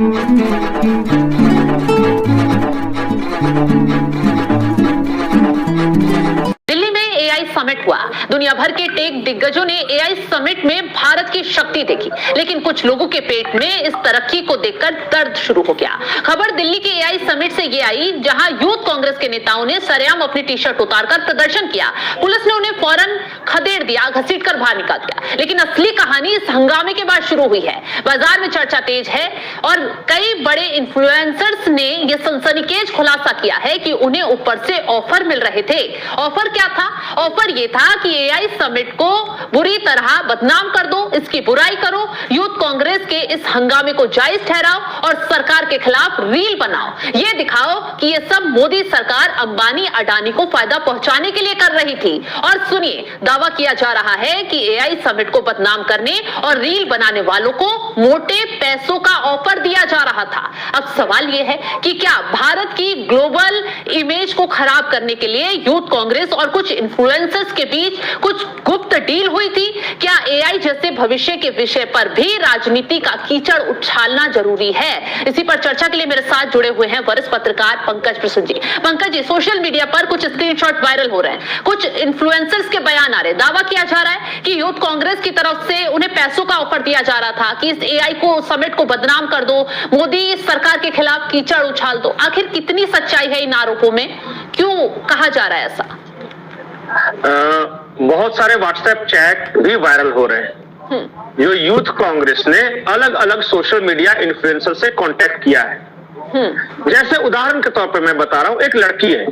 दिल्ली में AI summit हुआ। दुनिया भर के टेक दिग्गजों ने एआई समिट में भारत की शक्ति देखी, लेकिन कुछ लोगों के पेट में इस तरक्की को देखकर दर्द शुरू हो गया। खबर दिल्ली के एआई समिट से ये आई, जहां यूथ कांग्रेस के नेताओं ने सरेआम अपनी टी शर्ट उतारकर प्रदर्शन किया। पुलिस ने उन्हें फौरन खदेड़ दिया, घसीटकर बाहर निकाल दिया। लेकिन असली कहानी इस हंगामे के बाद शुरू हुई है। बाजार में चर्चा तेज है और कई बड़े इन्फ्लुएंसर्स ने यह सनसनीखेज खुलासा किया है कि उन्हें ऊपर से ऑफर मिल रहे थे। ऑफर क्या था? ऑफर ये था कि एआई समिट को बुरी तरह बदनाम कर दो, इसकी बुराई करो, यूथ कांग्रेस के इस हंगामे को जायज ठहराओ और सरकार के खिलाफ रील बनाओ। ये दिखाओ कि ये सब मोदी सरकार अंबानी अडानी को फायदा पहुंचाने के लिए कर रही थी। और सुनिए, दावा किया जा रहा है कि एआई समिट को बदनाम करने और रील बनाने वालों को मोटे पैसों का ऑफर दिया जा रहा था। अब सवाल यह है कि क्या भारत की ग्लोबल इमेज को खराब करने के लिए यूथ कांग्रेस और कुछ इन्फ्लुएंसर्स के बीच कुछ गुप्त डील हुई थी? क्या एआई जैसे भविष्य के विषय पर भी राजनीति का कीचड़ उछालना जरूरी है? इसी पर चर्चा के लिए मेरे साथ जुड़े हुए हैं वरिष्ठ पत्रकार पंकज प्रसून जी। पंकज जी, सोशल मीडिया पर कुछ स्क्रीनशॉट वायरल हो रहे हैं, कुछ इन्फ्लुएंसर्स के बयान आ रहे, दावा किया जा रहा है कि यूथ कांग्रेस की तरफ से उन्हें पैसों का ऑफर दिया जा रहा था कि इस एआई को समिट को बदनाम कर दो, मोदी सरकार के खिलाफ कीचड़ उछाल दो। आखिर कितनी सच्चाई है इन आरोपों में? क्यों कहा जा रहा है ऐसा? बहुत सारे व्हाट्सएप चैट भी वायरल हो रहे हैं जो यूथ कांग्रेस ने अलग अलग सोशल मीडिया इन्फ्लुएंसर से कांटेक्ट किया है। जैसे उदाहरण के तौर पर मैं बता रहा हूँ, एक लड़की है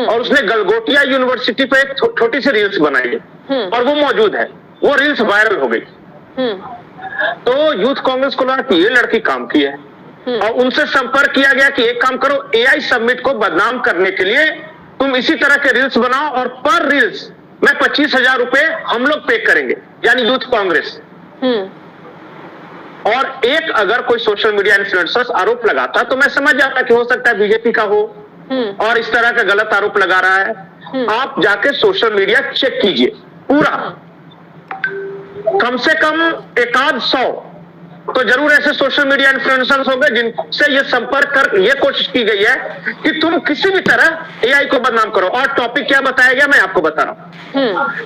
और उसने गलगोटिया यूनिवर्सिटी पे एक छोटी सी रील्स बनाई है और वो मौजूद है, वो रील्स वायरल हो गई। तो यूथ कांग्रेस को लगा कि ये लड़की काम की है और उनसे संपर्क किया गया कि एक काम करो, एआई समिट को बदनाम करने के लिए तुम इसी तरह के रील्स बनाओ और पर रील्स में 25,000 रुपए हम लोग पे करेंगे, यानी यूथ कांग्रेस। और एक अगर कोई सोशल मीडिया इन्फ्लुएंसर्स आरोप लगाता तो मैं समझ जाता कि हो सकता है बीजेपी का हो और इस तरह का गलत आरोप लगा रहा है। आप जाके सोशल मीडिया चेक कीजिए पूरा, कम से कम 100 तो जरूर ऐसे सोशल मीडिया इन्फ्लुएंसर्स हो गए जिनसे ये संपर्क कर ये कोशिश की गई है कि तुम किसी भी तरह एआई को बदनाम करो। और टॉपिक क्या बताया गया मैं आपको बता रहा हूँ।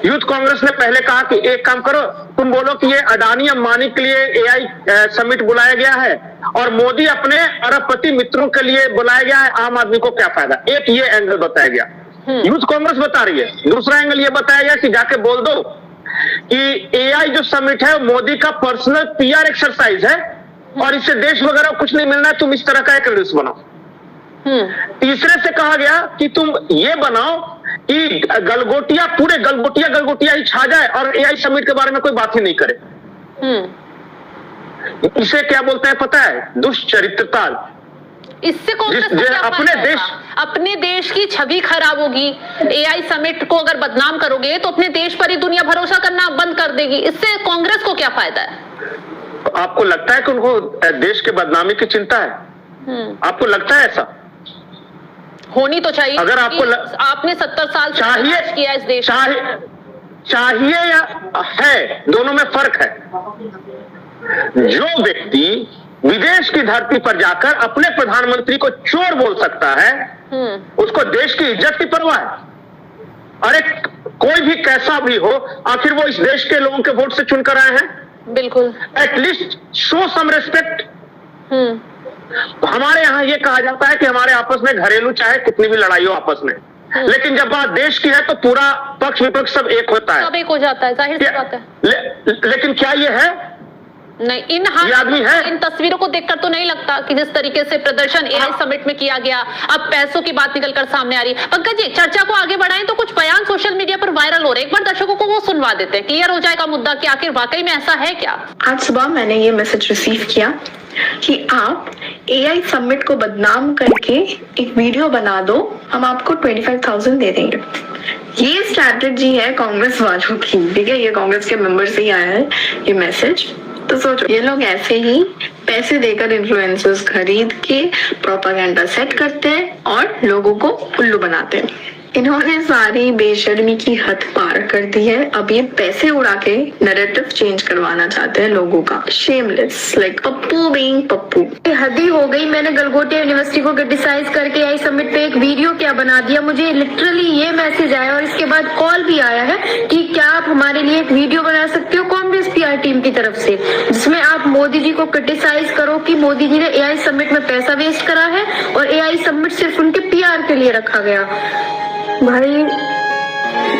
यूथ कांग्रेस ने पहले कहा कि एक काम करो, तुम बोलो कि ये अडानी अंबानी के लिए एआई समिट बुलाया गया है और मोदी अपने अरबपति मित्रों के लिए बुलाया गया है, आम आदमी को क्या फायदा। एक ये एंगल बताया गया, यूथ कांग्रेस बता रही है। दूसरा एंगल ये बताया गया कि जाके बोल दो कि एआई जो समिट है मोदी का पर्सनल पीआर एक्सरसाइज है और इससे देश वगैरह कुछ नहीं मिलना है, तुम इस तरह का एक रील्स बनाओ। तीसरे से कहा गया कि तुम ये बनाओ कि गलगोटिया पूरे गलगोटिया ही छा जाए और एआई समिट के बारे में कोई बात ही नहीं करे। इसे क्या बोलते हैं पता है? दुष्चरित्रता। इससे अपने देश की छवि खराब होगी। एआई समिट को अगर बदनाम करोगे तो अपने देश पर ही दुनिया भरोसा करना बंद कर देगी। इससे कांग्रेस को क्या फायदा है? आपको लगता है कि उनको देश के बदनामी की चिंता है? आपको लगता है ऐसा? होनी तो चाहिए। अगर आपको आपने 70 साल चाहिए किया इस देश, चाहिए या है, दोनों में फर्क है। जो व्यक्ति विदेश की धरती पर जाकर अपने प्रधानमंत्री को चोर बोल सकता है, उसको देश की इज्जत की परवाह है। अरे कोई भी कैसा भी हो, आखिर वो इस देश के लोगों के वोट से चुनकर आए हैं। बिल्कुल, एटलीस्ट शो सम रेस्पेक्ट। हमारे यहाँ ये कहा जाता है कि हमारे आपस में घरेलू चाहे कितनी भी लड़ाई हो आपस में, लेकिन जब बात देश की है तो पूरा पक्ष विपक्ष सब एक होता है, सब एक हो जाता है, जाहिर सी बात है। लेकिन क्या ये है? नहीं, इन तस्वीरों को देखकर तो नहीं लगता कि जिस तरीके से प्रदर्शन एआई समिट में किया गया, अब पैसों की बात निकलकर सामने आ रही है। पंकज जी, चर्चा को आगे बढ़ाएं तो कुछ बयान सोशल मीडिया पर वायरल हो रहे हैं, एक बार दर्शकों को वो सुनवा देते हैं, क्लियर हो जाएगा मुद्दा कि आखिर वाकई में ऐसा है क्या। आज सुबह मैंने ये मैसेज रिसीव किया कि आप एआई समिट को बदनाम करके एक वीडियो बना दो, हम आपको 25,000 दे देंगे। ये स्ट्रैटेजी है कांग्रेस वालों की, ठीक है? ये कांग्रेस के मेंबर से ही आया है ये मैसेज। तो सोचो, ये लोग ऐसे ही पैसे देकर इन्फ्लुएंसर्स खरीद के प्रोपेगेंडा सेट करते हैं और लोगों को उल्लू बनाते हैं। इन्होंने सारी बेशर्मी की हद पार कर दी है। अब ये पैसे उड़ा के नैरेटिव चेंज करवाना चाहते हैं लोगों का। Shameless, like Pappu being Pappu. हद ही हो गई। मैंने गलगोटिया यूनिवर्सिटी को क्रिटिसाइज करके AI समिट पे एक वीडियो क्या बना दिया। मुझे लिटरली ये मैसेज आया और इसके बाद कॉल भी आया है कि क्या आप हमारे लिए एक वीडियो बना सकते हो कांग्रेस PR टीम की तरफ से, जिसमें आप मोदी जी को क्रिटिसाइज करो कि मोदी जी ने AI समिट में पैसा वेस्ट करा है और AI समिट सिर्फ उनके PR के लिए रखा गया। भाई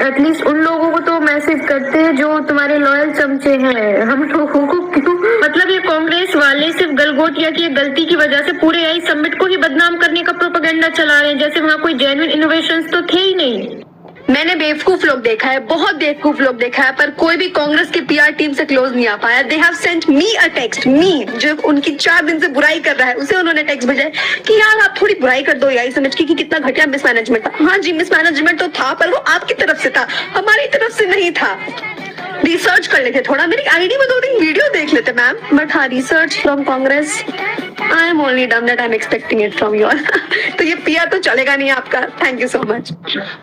एटलीस्ट उन लोगों को तो मैसेज करते हैं जो तुम्हारे लॉयल चमचे हैं, हम लोगों को क्यों? मतलब ये कांग्रेस वाले सिर्फ गलगोटिया की गलती की वजह से पूरे AI समिट को ही बदनाम करने का प्रोपेगेंडा चला रहे हैं, जैसे वहाँ कोई जेन्युइन इनोवेशंस तो थे ही नहीं। मैंने बेवकूफ लोग देखा है, बहुत बेवकूफ लोग देखा है, पर कोई भी कांग्रेस की PR टीम से क्लोज नहीं आ पाया। They have sent me a text, मी जो उनकी 4 दिन से बुराई कर रहा है उसे उन्होंने टेक्स्ट भेजा है कि यार आप थोड़ी बुराई कर दो AI समिट की कि कितना घटिया मिसमैनेजमेंट था। हाँ जी, मिसमैनेजमेंट तो था, पर वो आपकी तरफ से था, हमारी तरफ से नहीं था। रिसर्च कर लेते थोड़ा, मेरी आईडी में 2-3 वीडियो देख लेते मैम। बट हाँ, research from Congress, I am only done that, I am expecting it from you all. तो ये PR तो चलेगा नहीं आपका। Thank you so much.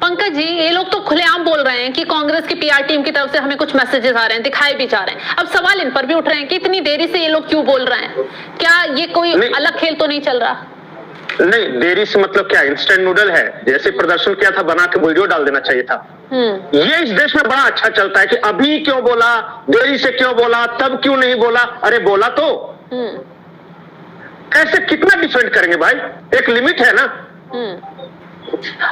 Pankaj ji, ये लोग तो खुलेआम बोल रहे हैं कि कांग्रेस की PR टीम की तरफ से हमें कुछ मैसेजेस आ रहे हैं, दिखाए भी जा रहे हैं। अब सवाल इन पर भी उठ रहे हैं कि इतनी देरी से ये लोग क्यों बोल रहे हैं? क्या ये कोई अलग खेल तो नहीं चल रहा? नहीं, देरी से मतलब क्या, इंस्टेंट नूडल है? जैसे प्रदर्शन किया था, बना के वीडियो डाल देना चाहिए था। ये इस देश में बड़ा अच्छा चलता है कि अभी क्यों बोला, देरी से क्यों बोला, तब क्यों नहीं बोला। अरे बोला तो ऐसे कितना डिफेंड करेंगे भाई, एक लिमिट है ना।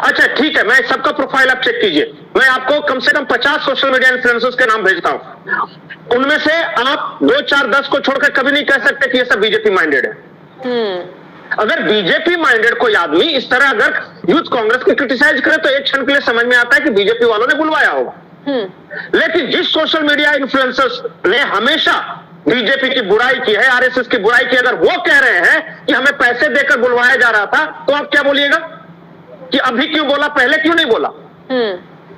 अच्छा ठीक है, मैं सबका प्रोफाइल आप चेक कीजिए। मैं आपको कम से कम 50 सोशल मीडिया इन्फ्लुएंसर्स के नाम भेजता हूं, उनमें से आप 2, 4, 10 को छोड़कर कभी नहीं कह सकते कि ये सब बीजेपी माइंडेड है। अगर बीजेपी माइंडेड कोई आदमी इस तरह अगर यूथ कांग्रेस की क्रिटिसाइज करे तो एक क्षण के लिए समझ में आता है कि बीजेपी वालों ने बुलवाया होगा। लेकिन जिस सोशल मीडिया इन्फ्लुएंसर्स ने हमेशा बीजेपी की बुराई की है, RSS की बुराई की, अगर वो कह रहे हैं कि हमें पैसे देकर बुलवाया जा रहा था, तो आप क्या बोलिएगा कि अभी क्यों बोला, पहले क्यों नहीं बोला?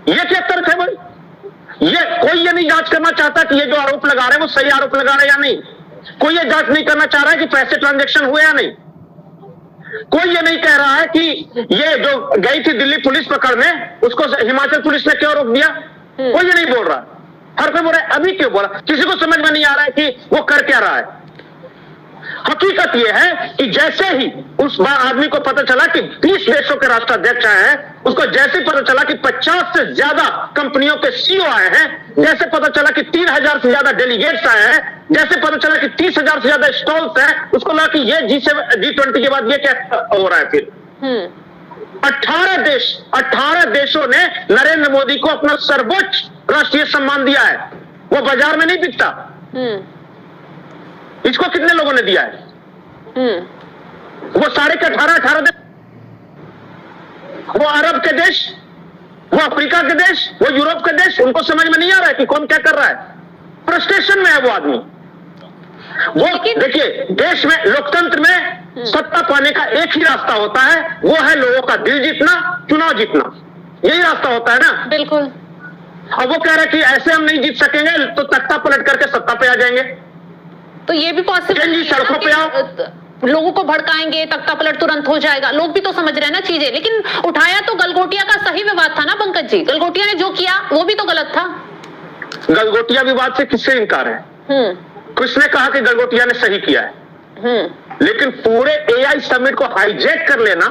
ये क्या तर्क है भाई? ये कोई ये नहीं जांच करना चाहता कि ये जो आरोप लगा रहे हैं वो सही आरोप लगा रहे हैं या नहीं। कोई ये जांच नहीं करना चाह रहा है कि पैसे ट्रांजेक्शन हुए या नहीं। कोई ये नहीं कह रहा है कि ये जो गई थी दिल्ली पुलिस पकड़ने, उसको हिमाचल पुलिस ने क्यों रोक दिया। कोई ये नहीं बोल रहा। हर कोई बोल रहा है अभी क्यों बोला। किसी को समझ में नहीं आ रहा है कि वो कर क्या रहा है। हकीकत ये है कि जैसे ही उस आदमी को पता चला कि 20 देशों के राष्ट्राध्यक्ष आए हैं, उसको जैसे पता चला कि 50 से ज्यादा कंपनियों के CEO आए हैं, जैसे पता चला कि 3000 से ज्यादा डेलीगेट्स आए हैं, जैसे पता चला कि 30,000 से ज्यादा स्टॉल्स हैं, उसको लगा कि ये G20 के बाद ये क्या हो रहा है। फिर 18 देशों ने नरेंद्र मोदी को अपना सर्वोच्च राष्ट्रीय सम्मान दिया है। वो बाजार में नहीं बिकता। इसको कितने लोगों ने दिया है? वो सारे के 18 देश, वो अरब के देश, वो अफ्रीका के देश, वो यूरोप के देश, उनको समझ में नहीं आ रहा है कि कौन क्या कर रहा है। फ्रस्ट्रेशन में है वो आदमी। वो देखिए, देश में लोकतंत्र में सत्ता पाने का एक ही रास्ता होता है, वो है लोगों का दिल जीतना, चुनाव जीतना। यही रास्ता होता है ना। बिल्कुल। अब वो कह रहे कि ऐसे हम नहीं जीत सकेंगे तो तख्ता पलट करके सत्ता पे आ जाएंगे। तो ये भी पॉसिबल सड़कों पे आओ, लोगों को भड़काएंगे, तख्ता पलट तुरंत हो जाएगा। लोग भी तो समझ रहे हैं ना चीजें। लेकिन उठाया तो गलगोटिया का सही विवाद था ना पंकज जी। गलगोटिया ने जो किया वो भी तो गलत था। गलगोटिया विवाद से किससे इनकार है? किसने कहा कि गलगोटिया ने सही किया है? लेकिन पूरे AI समिट को हाईजैक कर लेना,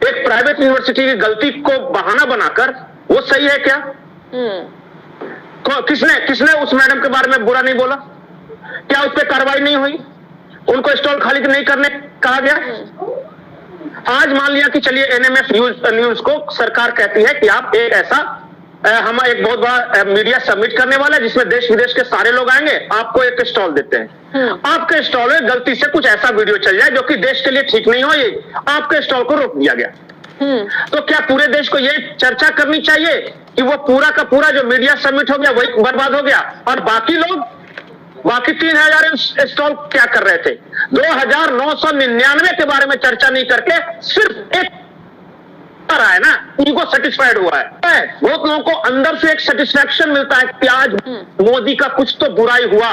एक प्राइवेट यूनिवर्सिटी की गलती को बहाना बनाकर, वो सही है क्या? किसने उस मैडम के बारे में बुरा नहीं बोला? क्या उस पर कार्रवाई नहीं हुई? उनको स्टॉल खाली नहीं करने कहा गया? आज मान लिया कि चलिए NMF न्यूज को सरकार कहती है कि आप एक ऐसा हम एक बहुत बड़ा मीडिया सबमिट करने वाला है जिसमें देश विदेश के सारे लोग आएंगे, आपको एक स्टॉल देते हैं। आपके स्टॉल में गलती से कुछ ऐसा वीडियो चल जाए जो कि देश के लिए ठीक नहीं हो, ये आपके स्टॉल को रोक दिया गया। तो क्या पूरे देश को ये चर्चा करनी चाहिए कि वो पूरा का पूरा जो मीडिया सबमिट हो गया वही बर्बाद हो गया, और बाकी 3000 स्टॉल क्या कर रहे थे? 2999 के बारे में चर्चा नहीं करके सिर्फ एक रहा है ना, उनको सेटिस्फाइड हुआ है। बहुत लोगों को अंदर से एक सेटिस्फैक्शन मिलता है कि आज मोदी का कुछ तो बुराई हुआ।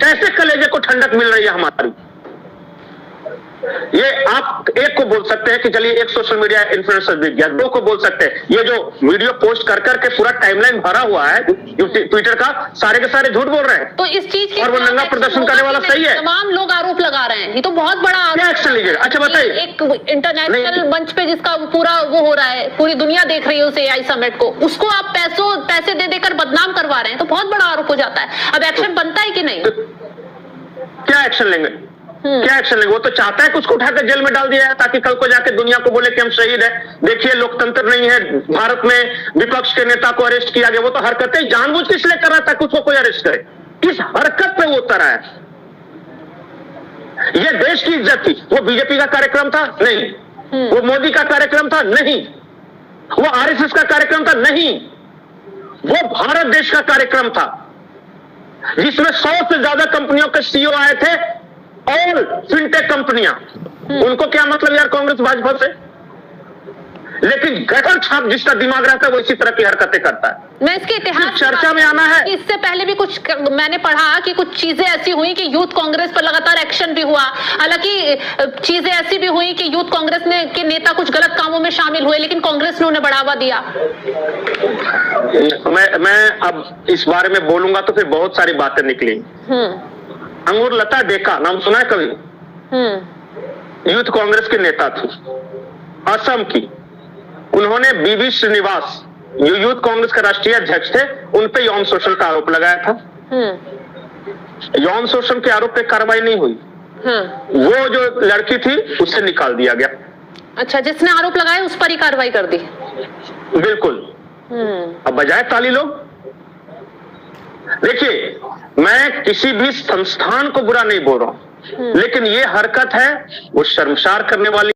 कैसे कलेजे को ठंडक मिल रही है हमारी। ये आप एक को बोल सकते हैं कि चलिए एक सोशल मीडिया इन्फ्लुएंसर दिख गया, दो को बोल सकते हैं ये जो वीडियो पोस्ट कर करके पूरा टाइमलाइन भरा हुआ है ट्विटर का, सारे के सारे झूठ बोल रहे हैं। तो इस चीज की और वो नंगा प्रदर्शन करने वाला सही है। तमाम लोग आरोप लगा रहे हैं, ये तो बहुत बड़ा आरोप। क्या एक्शन लीजिएगा? अच्छा बताइए। एक इंटरनेशनल मंच पे जिसका पूरा वो हो रहा है, पूरी दुनिया देख रही है उस एआई समिट को, उसको आप पैसे दे देकर बदनाम करवा रहे हैं, तो बहुत बड़ा आरोप हो जाता है। अब एक्शन बनता है कि नहीं? क्या एक्शन लेंगे? क्या एक्शन लेंगे? वो तो चाहता है कि उसको उठाकर जेल में डाल दिया है ताकि कल को जाके दुनिया को बोले कि हम शहीद है, देखिए लोकतंत्र नहीं है भारत में, विपक्ष के नेता को अरेस्ट किया गया। वो तो हरकतें जानबूझ के इसलिए कर रहा था कि उसको कोई अरेस्ट करे। किस हरकत पे वो उतर है? ये देश की इज्जत थी। वो बीजेपी का कार्यक्रम था? नहीं। वो मोदी का कार्यक्रम था? नहीं। वो आरएसएस का कार्यक्रम था? नहीं। वो भारत देश का कार्यक्रम था जिसमें 100 से ज्यादा कंपनियों के सीईओ आए थे और फिनटेक कंपनियां। उनको क्या मतलब यार कांग्रेस भाजपा से? लेकिन गठन छाप जिसका दिमाग रहता है वो इसी तरह की हरकतें करता है। मैं इसके इतिहास चर्चा में आना है। इससे पहले भी कुछ मैंने पढ़ा कि कुछ चीजें ऐसी हुई कि यूथ कांग्रेस पर लगातार एक्शन भी हुआ। हालांकि चीजें ऐसी भी हुई कि यूथ कांग्रेस के नेता कुछ गलत कामों में शामिल हुए, लेकिन कांग्रेस ने उन्हें बढ़ावा दिया। मैं अब इस बारे में बोलूंगा तो फिर बहुत सारी बातें निकली। अंगूर लता डेका नाम सुना है कभी? यूथ कांग्रेस के नेता थी, असम की। उन्होंने बीबी श्रीनिवास जो यूथ कांग्रेस के राष्ट्रीय अध्यक्ष थे, उन पे यौन शोषण का आरोप लगाया था। यौन शोषण के आरोप पे कार्रवाई नहीं हुई। वो जो लड़की थी उससे निकाल दिया गया। अच्छा, जिसने आरोप लगाया उस पर ही कार्रवाई कर दी? बिल्कुल। अब बजाय ताली लोग। देखिए, मैं किसी भी संस्थान को बुरा नहीं बोल रहा हूं, लेकिन ये हरकत है वो शर्मसार करने वाली